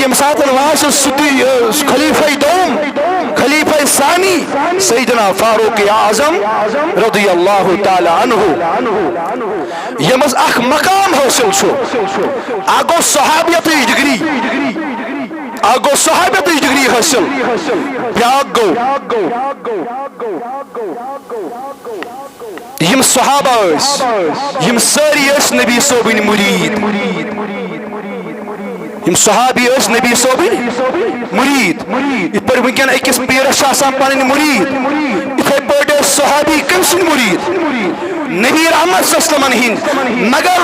M سات wash خلیفہ دوم خلیفہ ثانی سیدنا فاروق اعظم رضی اللہ تعالی عنہ یمس اخ مقام حاصل چھو آگو صحابیت ڈگری آگو صحابیت ڈگری حاصل بیاگ گو یم صحابہ یم ساری اس نبی صوبین مرید یم صحابی اس نبی صوبین مرید ات پر ونکن اکس پیرس آسان پنن مرید اتھے پٲٹھۍ صحابی کم سن مرید نبی رحمت صلی اللہ علیہ وسلم مگر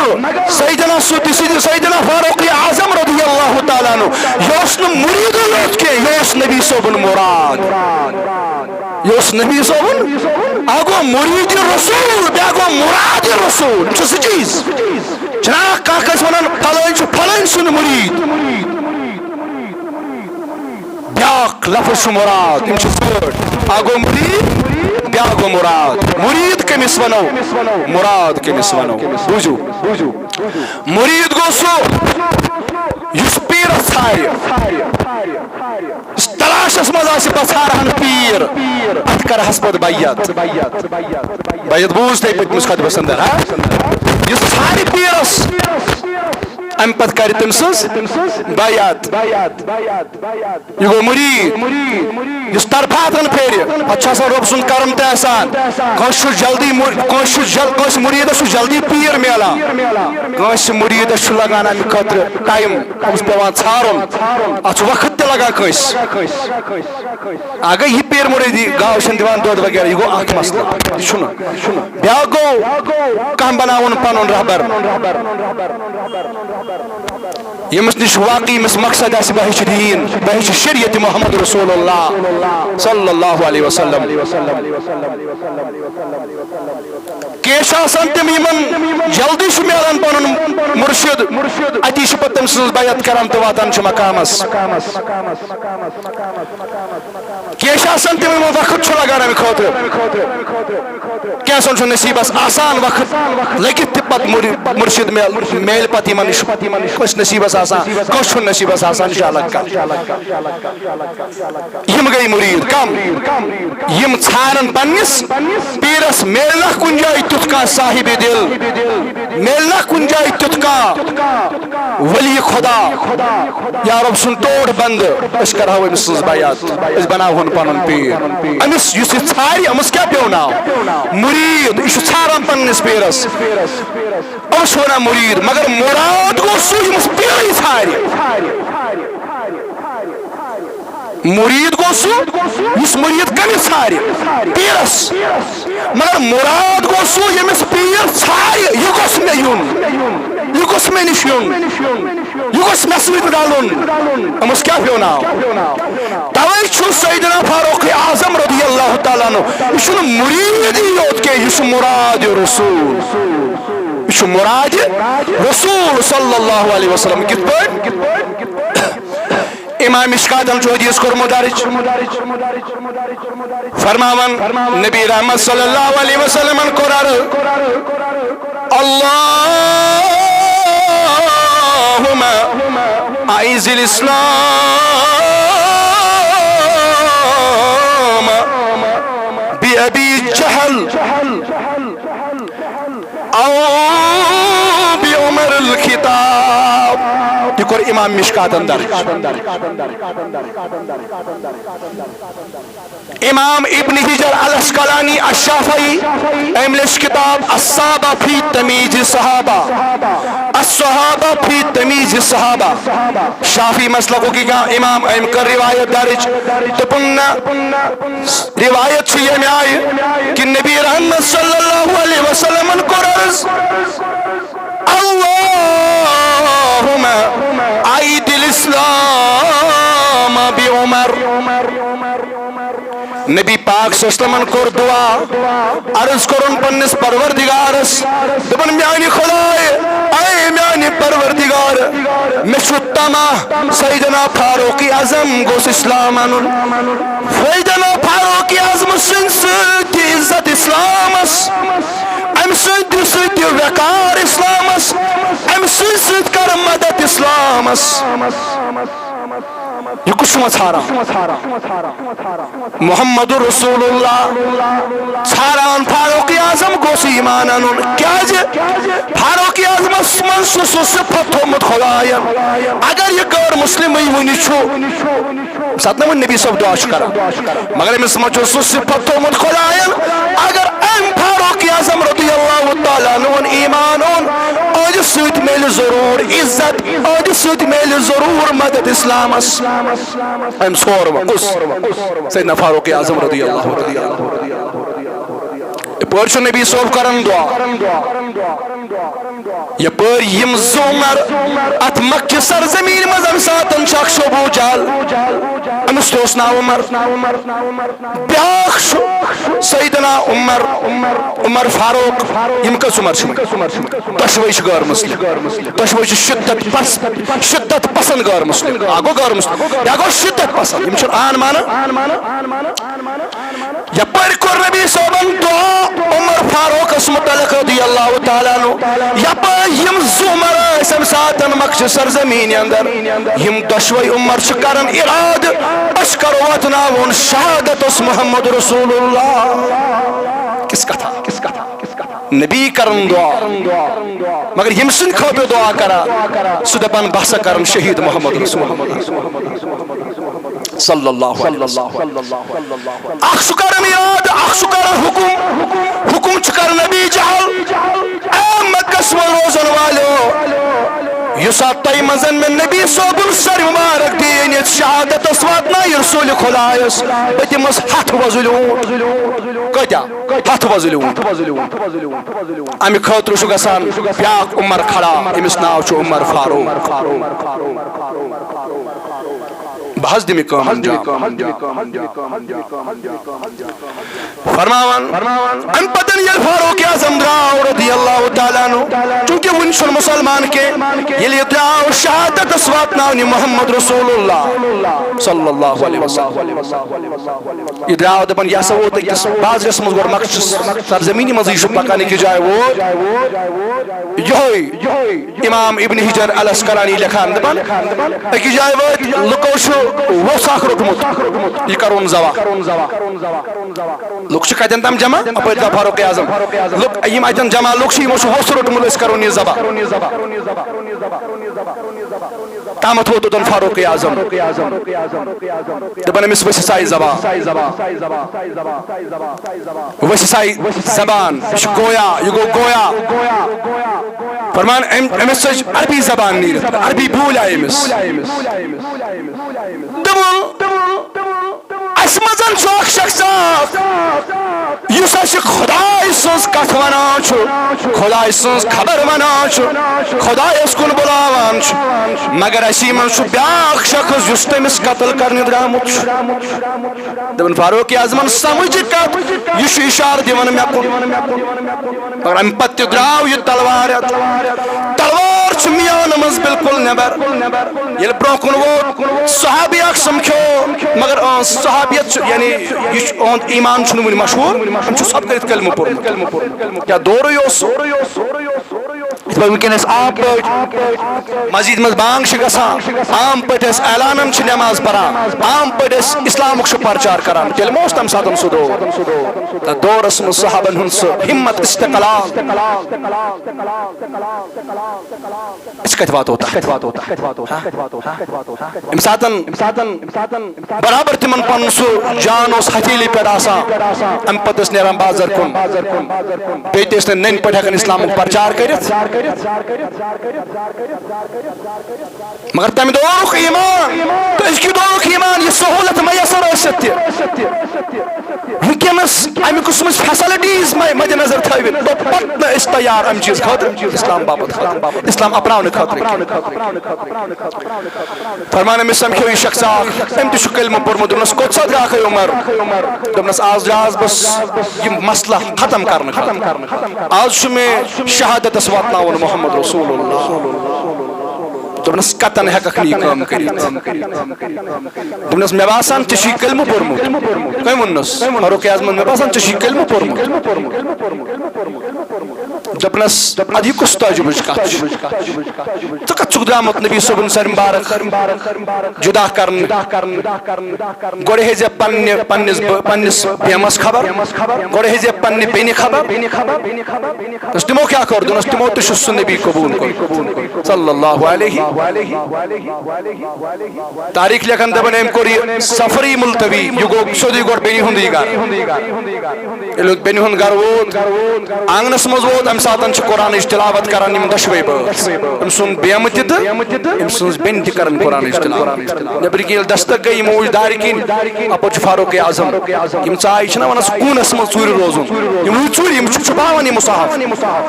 سیدنا فاروق اعظم رضی اللہ تعالیٰ عنہ یہ مرید یوت کے یہ نبی صوبن مراد یہ نبی صوبن آگو مرید رسول بیاگو مراد رسول یہ چیز جناب کاکس ونان پھلن سن مرید بیاک لفظ مراد آگو مرید بیاگو مراد کمس ونو مراد کمس ونو بوجو مرید گو سو یس پیرس ژھارِ تلاشس مز آسہِ بس ژھارہن پیر ات کرہس پتہٕ بیعت بوز تُہۍ پٔتمِس خطبس اندر یس ژھارِ پیرس ام پتہٕ کرِ تٔمۍ سٕنٛز بیعت یہ گو مرید یس طرفاتن پھیرِ پتہٕ چھُ آسان رۄب سُنٛد کرم تہِ آسان کٲنٛسہِ چھُ جلدی کٲنٛسہِ مریدس چھُ جلدی پیر میلان کٲنٛسہِ مریدس چھُ لگان امہِ خٲطرٕ ٹایم أمِس پیوان ژھارُن اتھ چھُ وقت تہِ لگان کٲنٛسہِ اگر یہ پیر مریدی گاو چھنہٕ دِوان دۄد وغیرہ یہ گو اکھ مسلہٕ یہ چھُنہٕ بیاکھ گوٚو کانٛہہ بناوُن پنُن رہبر یمس نش واقعی مس مقصد آسہِ بہ ہیٚچھِ دین بہ ہیٚچھِ شریعت محمد رسول اللہ صلی اللہ علیہ وسلم کیش آسان تم یمن جلدی چھ میلان پنن مرشد اتی چھ پتہ تم سٕنٛز بیعت کران تہٕ واتان چھ مقامس کیش آسان تم یمن وقت چھ لگان امہِ خٲطرٕ کینٛژن چھُ نصیبس آسان وقت لگِتھ تہِ پتہٕ مرشد میل پتہٕ یمن نش کٲنٛسہِ نصیبس آسان کٲنٛسہِ چھُنہٕ نصیبس آسان یہِ چھُ الگ کتھ یم گٔے مرید کم یم ژھارن پننس پیرس میلنا کُنہِ جایہِ تیُتھ کانٛہہ صاحب دل میلنا کُنہِ جایہِ تیُتھ کانٛہہ ولی خدا یا رب سُنٛد توڑ بند أسۍ کرہو أمۍ سٕنٛز بیعت أسۍ بناوہون پنُن پیر أمِس یُس یہِ ژھارِ أمِس کیاہ پیٚو ناو مرید یہِ چھُ ژھاران پننس پیرس أمِس چھِ ونان مرید مگر مراد گوٚو سُہ ییٚمِس پیرٕے ژھارِ مرید گو سو یس مرید کمس ژھارِ پیرس مگر مراد گو سو یمس پیر ژھارِ یہ گوٚژھ مےٚ یُن یہ گوٚژھ مےٚ نش یُن یہ گوٚژھ مےٚ سۭتۍ رلُن أمس کیاہ پیٚو ناو توے چھُ سیدنا فاروق اعظم رضی اللہ تعالیٰ عنہ یہ چھُنہٕ مریدی یوت کینٛہہ یہ چھُ مراد رسول یہ چھُ مراد رسول صلی اللہ علیہ وسلم کِتھ پٲٹھۍ امام مشکاتن چھُ حدیث کوٚرمُت درج فرماون نبی رحمت صلی اللہ علیہ وسلم کوٚر اللہم اعز الاسلام بأبی جہل او بعمر الخطاب یہ کوٚر امام مشکاتن درج امام ابن حجر الاسقلانی الشافعی أمۍ لیٚچھ کتاب الصحابہ فی تمیز الصحابہ الصحابہ فی تمیز الصحابہ شافعی مسلکُک امام أمۍ کٔر روایت درج دوٚپُن روایت چھِ ییٚمہِ آیہِ کہِ نبی رحمت صلی اللہ علیہ وسلمن کوٚر عرض اللہم اعد الاسلام بعمر نبی پاک صلی اللہ علیہ وسلم کوٚر دعا عرض کوٚرُن پننس پروردگارس دوٚپُن میانہِ خداے اے میانہِ پروردگار مےٚ چھُ طمع سیدنا فاروق اعظم گوٚژھ اسلام انُن سیدنا فاروق اعظم سٕنٛدِ سۭتۍ عزت اسلامس امہِ سۭتۍ وقار اسلامس امہِ سۭتۍ کر مدد اسلامس یہ کس ژھاران محمد رسول اللہ ژھاران فاروق اعظم گوس ایمان انن کیاز فاروق اعظم من صفت تھومت خداین اگر یہ غیر مسلم ونی سات نبی صاحب دعا کران مگر امس من صفت تھومت خداین اگر ام فاروق اعظم رضی اللہ تعالی عنہ ایمان اجس ست میل ضرور عزت اجس ست میل ضرور مدد اسلام ام سور کس سیدنا فاروق اعظم رضی اللہ تعالی عنہ پرچ نبی صاحب کرن دعا یہ پر یم زمر ات مکہ سرزمین مز ام ساتن شخ شبو جال امس توس نا عمر بیاخ سیدنا عمر فاروق یم کس عمر دشوی غیر مسلم دشوی شدت پسند غیر مسلم اگو غیر مسلم یا گو شدت پسند یم چھ آن مانا یا پر کر نبی صاحبن دعا عمر فاروق متعلق رضی اللہ تعالی عنہ یا پر یم زمر اسم ساتن مکہ سرزمین اندر یم دشوی عمر چھ کرن اراد اشکر واتناون شہادت اس محمد رسول اللہ کس کتھا نبی کرن دعا مگر یم سن خاطر دعا کرا سو دپان بحث کرن شہید محمد رسول اللہ صلی اللہ علیہ وسلم اخ شکرن یاد اخ شکرن حکم چکر نبی جہل اے مکس و روزن والو یسات تائی مزن میں نبی صوب السر مبارک دینیت شہادت اسواتنا رسول خلائس بتمس ہتھ وزلون کتیا ہتھ وزلون امی خاطر شو گسان بیاک عمر کھڑا امس ناو چو عمر فاروق بحث دمی کام انجام فرماوان ام پتن یل فاروق اعظم دراو رضی اللہ تعالیٰ عنہ چونکہ ونشن مسلمان کے یل دراو شہادت اسوات ناونی محمد رسول اللہ صلی اللہ علیہ وسلم یہ دراو دپن یا سا ہوتا کس باز رسم گور مقصد سرزمینی مزیشو پکانے کی جائے وہ یہوئی امام ابن حجر الاسقلانی لکھان دپن ایک جائے وہ لکوشو وہ ساکھ رکمت یہ کرون زوا لوگ چھ کتن تم جمع اپر دا فاروق اعظم لوگ ایم ایتن جمع لوگ چھ یمو وہ رکمت اس کرون یہ زوا تامت ہوتو دن فاروق اعظم دبن امس وسی سائی زبا وسی سائی زبان یہ گویا یہ گویا فرمان امس عربی زبان نیر عربی بولا امس دبن اسمزن چوک شخصات یوسا چھ خدای سنز کت ونان چھ خدای سنز خبر ونان چھ خدای اس کن بلاوان چھ مگر اسی من چھ بیاک شخص یس تمس قتل کرنے درامت چھ دبن فاروق اعظمن سمجھ کت یہ چھ اشار دیون مے کن مگر ام پت دراو یہ تلوار چھ میان مز بالکل نبر یل برو کن وہ صحابی اخ سمکھو مگر صحابیت یعنی ایمان چھنو ونی مشہور ہم چھو سب کرت کلمہ پور کیا دور یوس ونکس عام پٹ مسجد مز بانگ گسان عام پٹ اعلانن چھ نماز پران عام پٹ اسلامک پرچار کران کلمہ اس تم ساتن سو دورس من صحابن ہن ہمت استقلال اس کت بات ہوتا ام ساتن برابر تمن پن سو جان اس ہتھیلی پہ آسان ام پتس نیران بازر کن بیتس نے نین پٹ ہکن اسلامک پرچار کرت مگر تم دورک ایمان تو اس کی دورک ایمان یہ سہولت میسر ٲسِتھ تہِ ونکس امہ قسم فیسلٹیز مد نظر تھوت پتہ اس تیار ام چیز خاطر اسلام باپت اسلام اپناؤن خاطر فرمان امس سمکھو یہ شخص ام تہ کلمہ پورمت دس کوت سا درا عمر دس آز جاز بس یہ مسئلہ ختم کرنے آز میں شہادت واتناون محمد رسول اللہ دس کتن ہیکھ یہ کام کرت دس مے باسان ٹھیک کلمہ پورمت کم ونس فاروق اعظمن مے باسان ٹھیک کلمہ پورمت دپنس ادی کس تعجبچ کت ژٕ کتھ چھُکھ درامُت نبی صٲبُن سر مبارک جدا کرن گۄڈٕ ہیٚزِ پننس بیمس خبر گۄڈٕ ہیٚزِ پننہِ بیٚنہِ خبر تس تمو کیٛاہ کوٚر دوٚپنس تمو تہِ چھُ سُہ نبی قبوٗل کوٚرمُت صلی اللہ علیہ تاریخ لیکھن دپان أمۍ کوٚر یہِ سفرٕے ملتوی یہِ گوٚو سیوٚدُے گۄڈٕ بیٚنہِ ہُنٛدٕے گرٕ ییٚلہِ بیٚنہِ ہُنٛد گرٕ ووت آنگنس منٛز ووت امہِ ساتہٕ چھِ قرآنٕچ تلاوت کران یِم دۄشوے بٲژ أمۍ سُنٛد بیمہٕ تہِ تہٕ أمۍ سٕنٛز بیٚنہِ تہِ کران قرآنٕچ تلاوت نیٚبرٕ کِنۍ ییٚلہِ دستک گٔے یِمو وٕچھ دارِ کِنۍ اپٲرۍ چھُ فاروق اعظم یِم ژاے چھِنہ ونان سُہ کوٗنس منٛز ژوٗرِ روزُن یِم وٕچھ ژوٗرِ یِم چھِ چھُپاوان یہِ مُصحف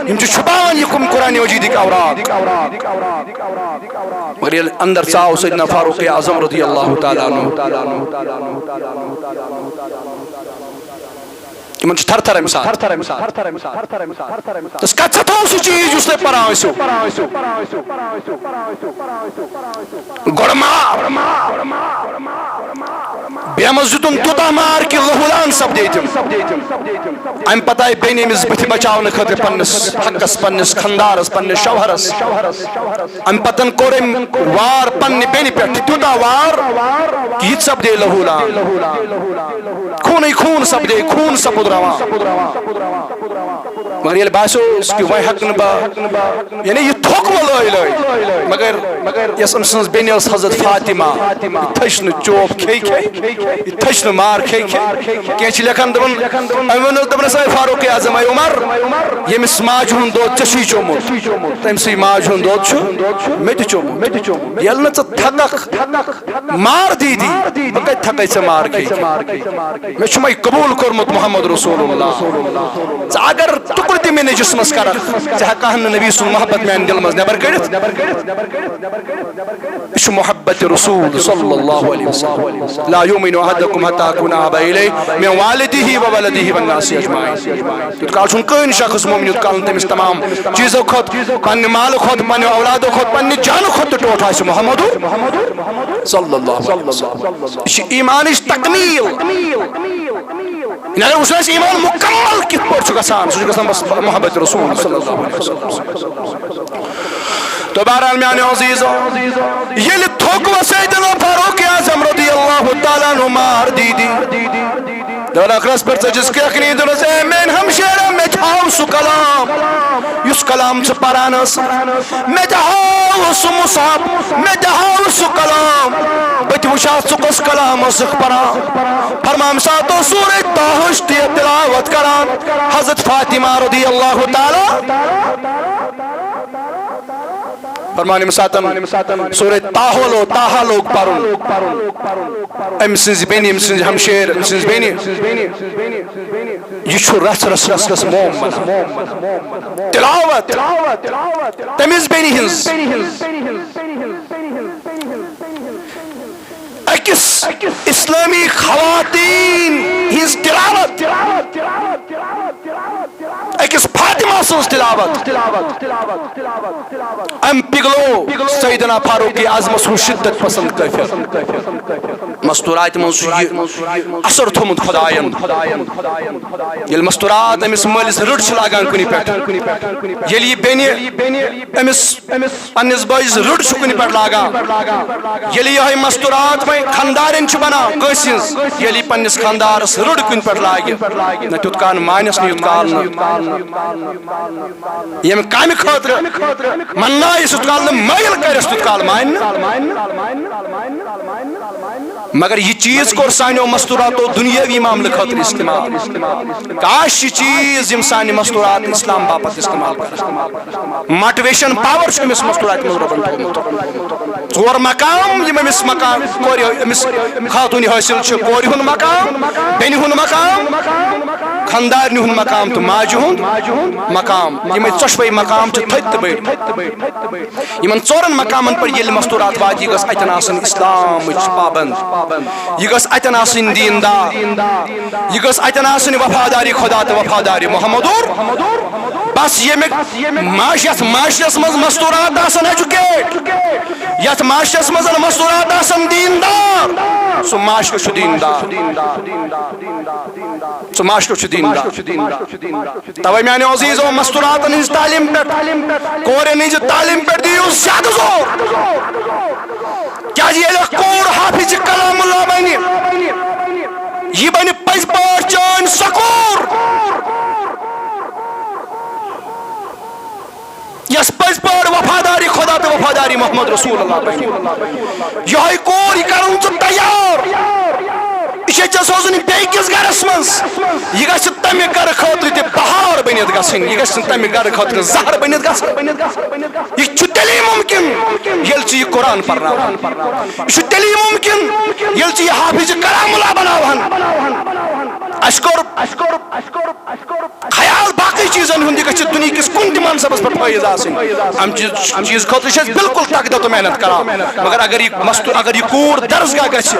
یِم چھِ چھُپاوان یہِ قرآنِ مجیٖدٕکۍ اوراق مگر ییٚلہِ اندر ژاو سیدنا فاروق اعظم رضی اللہ تعالیٰ عنہ تمن تھر تھر امہِ ساتہٕ تس کتھ تھوٚو سُہ چیٖز یُس تۄہہِ پران ٲسِو گۄڈٕ مار بیمس دیُتُن تیوٗتاہ مار کہِ لہوٗلان سپدے تِم امہِ پتہٕ آیہِ بیٚنہِ أمِس بٕتھِ بچاونہٕ خٲطرٕ پننس حقس پننس خاندارس پننس شوہرس امہِ پتہٕ کوٚر أمۍ وار پننہِ بیٚنہِ پٮ۪ٹھ تیوٗتاہ وار کہِ یہِ تہِ سپدے لہوٗلان خوٗنٕے خوٗن سپدے خوٗن سپُد مگر ییٚلہِ باسیوس کہِ وۄنۍ ہٮ۪کہٕ نہٕ بہٕ یعنی یہِ تھوٚکمہٕ لٲے مگر یۄس أمۍ سٕنٛز بیٚنہِ ٲس حضرت فاطمہ یہِ تھٔچ نہٕ چوب کھے یہِ تھٔچ نہٕ مار کھے کینٛہہ چھِ لیکھان دپان أمۍ ووٚنُس دوٚپنس اے فاروق اعظم اے عمر ییٚمِس ماجہِ ہُنٛد دۄد ژےٚ چھُے چومُت تٔمۍ سٕے ماجہِ ہُنٛد دۄد چھُ مےٚ تہِ چومُت ییٚلہِ نہٕ ژٕ تھککھ مار دیٖدی بہٕ کتہِ تھکے ژےٚ مار کھے مےٚ چھُ مےٚ قبوٗل کوٚرمُت محمد رسول اللہ ژٕ اگر ٹُکرٕ تہِ مےٚ جسمس کرکھ ژٕ ہٮ۪کہٕ نہٕ نبی سُنٛد محبت میانہِ دلہٕ منٛز نٮ۪بر کٔڑِتھ یہِ چھُ محبت رسول صلی اللہ علیہ وسلم لا یؤمن احدکم حتی اکون احب الیہ من والدہ وولدہ والناس اجمعین تیوٗت کال چھُنہٕ کٕہٕنۍ شخص مومن یوٗت کال نہٕ تٔمِس تمام چیٖزو کھۄتہٕ پننہِ مالہٕ کھۄتہٕ پننہِ اولادو کھۄتہٕ پننہِ جانہٕ کھۄتہٕ تہِ ٹوٹھ آسہِ محمد صلی اللہ علیہ وسلم یہِ چھِ ایٖمانٕچ تکمیٖل اگر وٕچھو أسۍ ایٖمان مُکمل کِتھ پٲٹھۍ چھُ گژھان سُہ چھُ گژھان بس محبت رسول صلی اللہ علیہ وسلم تو بہرحال میانیو عزیزو ییٚلہِ تھوٚکوٕ سیدنا فاروق اعظم رضی اللہ تعالیٰ عنہ مار دیٖدی دوٚپُن ٲخرس پٮ۪ٹھ ژٔجِس کرٛٮ۪کھنی دوٚپنس اے میٛانہِ ہمشیرا مےٚ تہِ ہاو سُہ کلام یُس کلام ژٕ پران ٲسہٕ مےٚ تہِ ہاو سُہ مُصحف مےٚ تہِ ہاو سُہ کلام بہٕ تہِ وٕچھ ہا ژٕ کُس کلام ٲسٕکھ پران فرما امہِ ساتہٕ اوس سورہ طٰہٕچ تلاوت کران حضرت فاطمہ رضی اللہ تعالیٰ فرمان امہِ ساتہٕ سورہ طٰہہ لوگ پرُن أمۍ سٕنٛزِ بیٚنہِ أمۍ سٕنٛزِ ہمشیر أمۍ سٕنٛزِ بیٚنہِ یہِ چھُ رژھ رژھ موم تلاوت تٔمِس بیٚنہِ ہٕنٛز أکِس اسلٲمی خواتیٖن ہٕنٛز تلاوت أکِس فاطمہ سٕنٛز تلاوت أمۍ پِگلو سیدنا فاروق اعظمس سُنٛد شدت پسند کٲفر مستورات منٛز چھُ یہِ اثر تھوٚمُت خۄداین ییٚلہِ مستورات أمِس مٲلِس رٕٹ چھِ لاگان کُنہِ پٮ۪ٹھ ییٚلہِ یہِ بیٚنہِ أمِس پننِس بٲیِس رٕٹ چھُ کُنہِ پٮ۪ٹھ لاگان ییٚلہِ یِہوٚے مستورات وۄنۍ خانٛدارٮ۪ن چھِ بنان کٲنٛسہِ ہٕنٛز ییٚلہِ یہِ پننِس خانٛدارس رٕٹ کُنہِ پٮ۪ٹھ لاگہِ نہ تیُتھ کال مانٮ۪س نہٕ یُتھ کال نہٕ ییٚمہِ کامہِ خٲطرٕ مننایہِ تیُتھ کال نہٕ مٲیِل کرٮ۪س تیُتھ کال مانہِ مگر یہِ چیٖز کوٚر سانیو مستوراتو دُنیٲوی معاملہٕ خٲطرٕ استعمال کاش یہِ چیٖز یِم سانہِ مستورات اسلام باپتھ استعمال کرن ماٹِویشن پاور چھُ أمِس مستوراتہِ منٛز رۄبن تھوٚومُت ژور مقام یِم أمِس مقام کورِ أمِس خاتوٗنہِ حٲصِل چھِ کورِ ہُنٛد مقام بیٚنہِ ہُنٛد مقام خاندارنہِ ہُنٛد مقام تہٕ ماجہِ ہُنٛد مقام یِمے ژۄشوے مقام چھِ تھٔدۍ تہٕ بٔڑۍ یِمن ژورن مقامن پٮ۪ٹھ ییٚلہِ مستورات واتہِ یہِ گٔژھ اَتٮ۪ن آسٕنۍ اسلامٕچ پابند یہِ گٔژھ اَتٮ۪ن آسٕنۍ دیٖندار یہِ گٔژھ اَتٮ۪ن آسٕنۍ وفاداری خۄدا تہٕ وفاداری محمدُر بس ییٚمیُک یتھ معاشرس منٛز مستورات آسن ایجوکیٹ یتھ معاشرس منٛز مستورات آسن دیٖندار سُہ سو معاشرہ چھ دیندار سو معاشرہ چھ دیندار توے میانیو عزیزو مستوراتن ہنز تعلیم پہ کورن ہنز تعلیم پہ دیو زیادہ زور کیا یہ کور حافظ کلام اللہ بنی یہ بنی پز پاٹ چان سکور یس پز پاٹ وفاداری خدا تو وفاداری محمد رسول اللہ بنی یہ کور یہ کرن ژٕ تیار یہ سوزن بیکس گرس مز یہ گھس تمہ گر خاطر تہ بہار بنت گھن یہ گھس تمہ گر خاطر زہر بنت گھن یہ تیلی ممکن یل یہ قرآن پرناوان یہ تیلی ممکن یل یہ حافظ کلام اللہ بناوان خیال باقی چیزن ہند یہ گھس دنیا کس کن تہ منصبس پہ فائز آسن ام چیز خاطر بالکل تقدہ تو محنت کران مگر اگر یہ کور درسگاہ گھس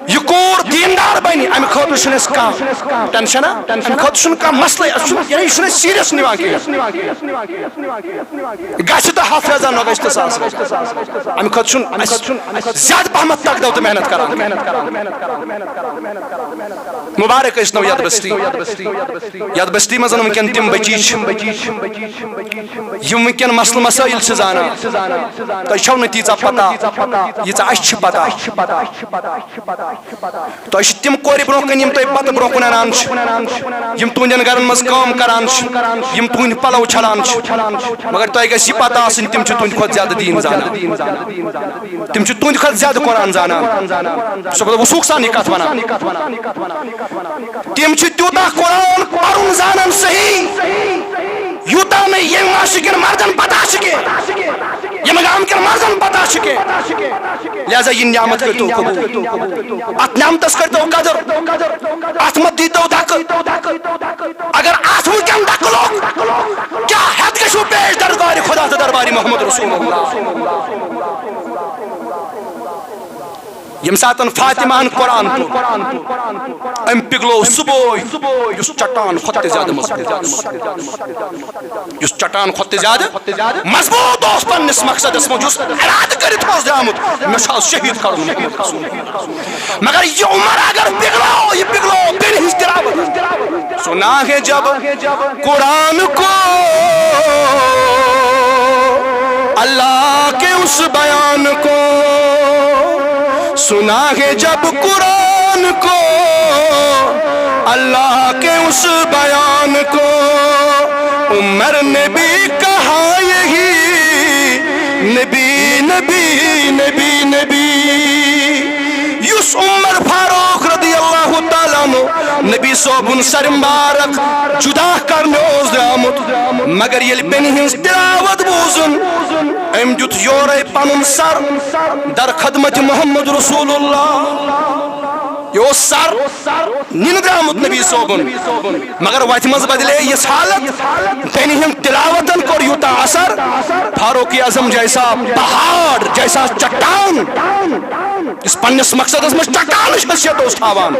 یہ کور دیندار بنی ام خاطر چھنس کانٛہہ ٹینشن ام خاطر چھن کانٛہہ مسئلہ یعنی یہ چھن سیریس نوان گھس تو ہتھ رضا نہ گھس تو ساس ام خاطر چھن زیادہ پہمت تقدہ تو محنت کران مبارک ٲسۍنو یتھ بستی مز ونکین تم بچی یم ونکین مسل مسائل زانان تہ چھو نہ تیژا پتہ ییژا اس پتہ تہ تم کور برو کن یم تہ پتہ برو کن انان یم تہندین گرن مز کام کران یم تہند پلو چھلان مگر تہ گژھِ یہ پتہ آسن تم چھ تہند کھۄتہٕ زیادہ دین زانان تم چھ تہند کھۄتہٕ زیادہ قرآن زانان سو وثوق سان یہ کتھ ونان تم چھ تیوتاہ قرآن پرن زانان صحیح یوتاہ نہ یم عاشقین مردن پتہ چھ یم گام کن مردن پتہ چھ لہذا یہ نعمت کرتو قبول ات نعمتس کرتو قدر ات مت دیتو دھک اگر ات ونکین دھک لوگ کیا ہیت گژھو پیش دربار خدا تو دربار محمد رسول اللہ یم ساتن فاطمہ قرآن پور ام پگلو صبح اس چٹان کھۄتہٕ زیادہ اس چٹان کھۄتہٕ زیادہ مضبوط اس پنس مقصدس مجھ ارادہ کرت درامت مے شہید کرن مگر یہ عمر اگر پگلو بن ہز تلاوت سنا ہے جب قرآن کو اللہ کے اس بیان کو سنا ہے جب قرآن کو اللہ کے اس بیان کو عمر نے بھی کہا یہی نبی نبی نبی نبی یس عمر فاروق رضی اللہ تعالیٰ عنہ نبی صوبن سر مبارک جدا کرنے اوز درامت مگر یل بن ہنز تلاوت بوزن ام دیت یورے پنن سر در خدمت محمد رسول اللہ یہ سر نین درامت نبی صوبن مگر وت مز بدلے یہ حالت بن ہند تلاوتن کور یوتا اثر فاروق اعظم جیسا پہاڑ جیسا چٹان اس پنس مقصدس مجھ چٹان حیثیت اس تھاوان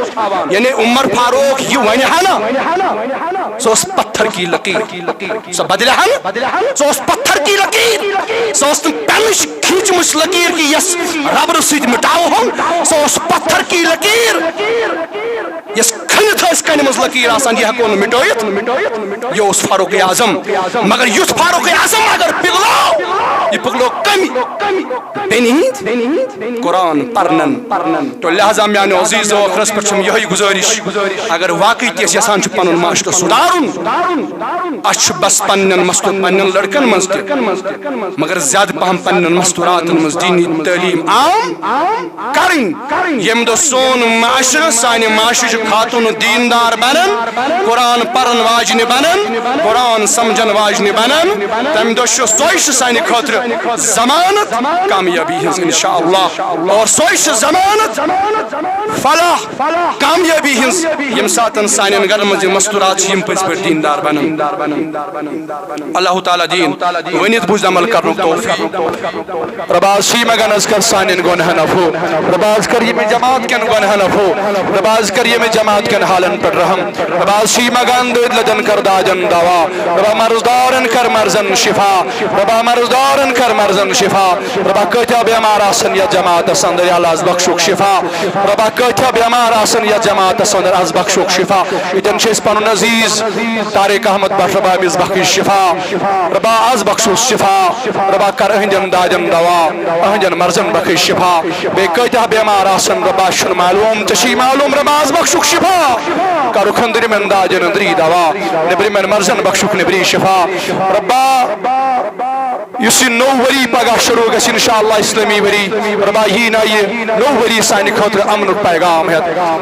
یعنی عمر فاروق یہ ونہ نا سو اس پتھر کی لکیر سو بدلے سو اس پتھر کی لکیر سو اس پنش کھینچ مجھ لکیر کی یس ربر سید مٹاؤ ہوں سو اس پتھر کی لکیر یس کھنت اس کن مز لکیر آسان یہ ہکون مٹویت یہ اس فاروق اعظم مگر یس فاروق اعظم اگر پگلو یہ پگلو کمی بنید قرآن پرنن تو لہذا میانو عزیز و اخرس پر چھم یہی گزارش اگر واقعی تیس یسان چھ پنن معاشرہ سدارن اچھ بس پنن مستور پنن لڑکن مزد مگر زیادہ پہم پنن مستوراتن مز دینی تعلیم عام کریں یم دو سون معاشرہ سانی معاشرہ خاتون دیندار بنن قرآن پرن واجن بنن قرآن سمجھن واجن بنن تم دو سوئش سانی خاطر ضمانت کامیابی ہے انشاءاللہ اور سوئش ضمانت فلاح کامیابی ہنس یم ساتن سانین گھر مز مستورات یم پز پر دیندار بنن اللہ تعالی دین ونیت بوز عمل کرن توفیق رباز شی مگن از کر سانین گناہ نفو رباز کر یہ جماعت کن گناہ نفو رباز کر یہ جماعت کن حالن پر رحم رباز شی مگن دید لدن کر داجن دوا ربا مرزدارن کر مرزن شفا ربا مرزدارن کر مرزن شفا ربا کتاب ہمارا سن یا جماعت سندر اللہ از بخشوک شفا ربا کتیا بیمار آسن یا جماعت سندر از بخشوک شفا اتن چیز پنن عزیز طارق احمد بخش ربا از بخش شفا ربا از بخشوک شفا ربا کر اہندن دادن دوا اہندن مرزن بخش شفا بے کتیا بیمار آسن ربا شن معلوم چشی معلوم ربا از بخشوک شفا کرو خندری من دادن اندری دوا نبری من مرزن بخشوک نبری شفا ربا یسی نو وری پگہ شروع گژھِ انشاءاللہ اسلامی وری ربا یہ نا یہ نو وری سانہ خاطر امن پیغام ہے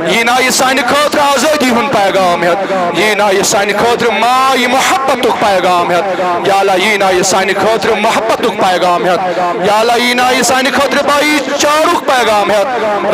یہ نا یہ سانہ خاطر آزادی ہن پیغام ہے یہ نا یہ سانہ خاطر مائی محبت پیغام ہے یا اللہ یہ نا یہ سانہ خاطر محبت پیغام ہے یا اللہ یہ نا یہ سانہ خاطر بھائی چارک پیغام ہے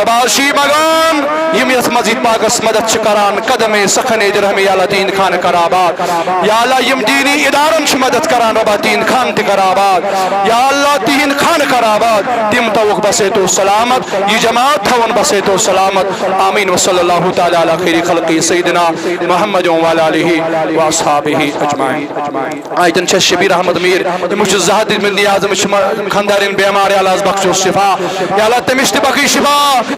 ربا شی مگان یم یس مسجد پاکس مدد چھ کران قدم سخن درہم یا اللہ دین خان کرآباد یا اللہ یم دینی ادارن چھ مدد کران ربا دین خان تہ کرآباد یا اللہ دین خان کرآباد تم توک بسے تو سلامت یہ جماعت تھون بسے تو سلامت آمین وصلی اللہ تعالی علی خیر خلقی سیدنا محمد وعلی آلہ واصحابہ اجمعین آیتن چھ شبیر احمد میر مجھ زہد من نیاز مجھ خاندارین بیمار یا اللہ بخش شفا یا اللہ تمشت بخش شفا